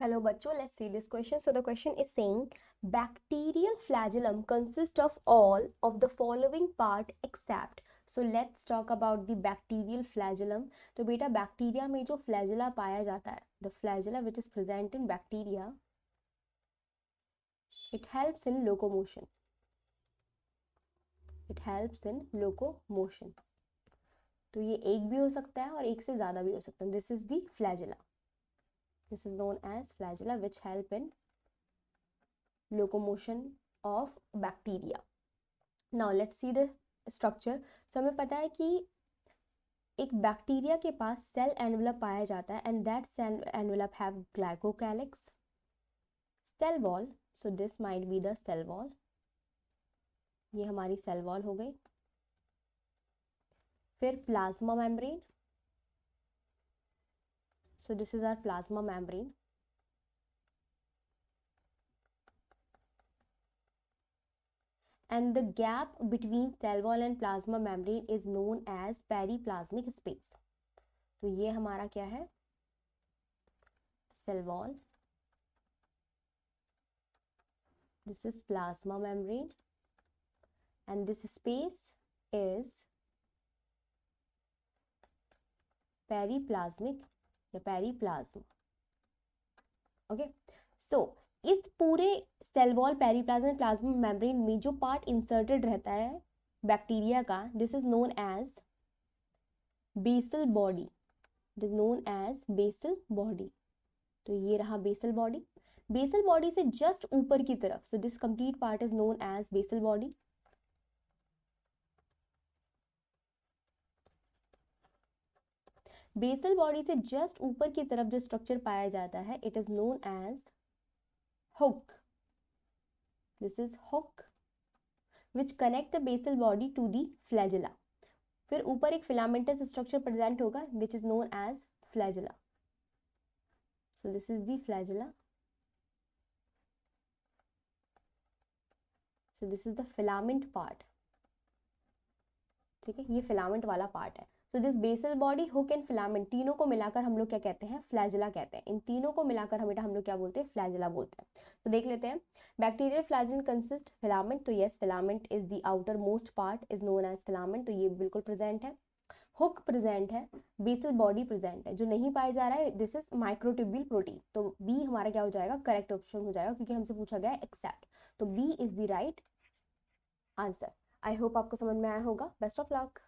Hello bachcho, let's see this question. So the question is saying bacterial flagellum consists of all of the following part except. So let's talk about the bacterial flagellum. तो बेटा bacteria में जो flagella पाया जाता है, the flagella which is present in bacteria, it helps in locomotion. It helps in locomotion. तो ये एक भी हो सकता है और एक से ज़्यादा भी हो सकता है. This is the flagella. This is known as flagella which help in locomotion of bacteria. Now let's see the structure. So हमें पता है कि एक बैक्टीरिया के पास सेल एनवेलप पाया जाता है and that cell envelope have glycocalyx, cell wall. So this might be the cell wall. ये हमारी सेल वॉल हो गई. फिर plasma membrane. So this is our plasma membrane. And the gap between cell wall and plasma membrane is known as periplasmic space. तो ये हमारा क्या है? Cell wall. This is plasma membrane. And this space is periplasmic या periplasm. Okay. So इस पूरे cell wall, periplasm, plasma membrane में जो पार्ट इंसर्टेड रहता है बैक्टीरिया का, this is known as basal body. It is known as basal body. तो ये रहा बेसल बॉडी. बेसल बॉडी से जस्ट ऊपर की तरफ, so this complete part is known as basal body. Basal body से जस्ट ऊपर की तरफ जो स्ट्रक्चर पाया जाता है, it is known as hook. This is hook which connect the basal body to the flagella. फिर ऊपर एक filamentous structure present होगा which is known as flagella. So this is the flagella. So this is the filament part. ठीक है, ये filament वाला part है. So this basal body, hook and filament, तीनों को मिलाकर हम लोग क्या कहते हैं? फ्लैजेला कहते हैं. इन तीनों को मिलाकर हम लोग क्या बोलते हैं? फ्लैजेला बोलते हैं. तो देख लेते हैं. Bacterial flagella consist filament. तो yes, filament is the outer most part is known as filament. तो ये बिल्कुल प्रेजेंट है. हुक प्रेजेंट है. बेसल बॉडी प्रेजेंट है. जो नहीं पाया जा रहा है, दिस इज माइक्रोट्यूब्यूल प्रोटीन. तो बी हमारा क्या हो जाएगा? करेक्ट ऑप्शन हो जाएगा, क्योंकि हमसे पूछा गया है एक्सेप्ट. तो B is the right answer. I hope आपको समझ में आया होगा. Best of luck.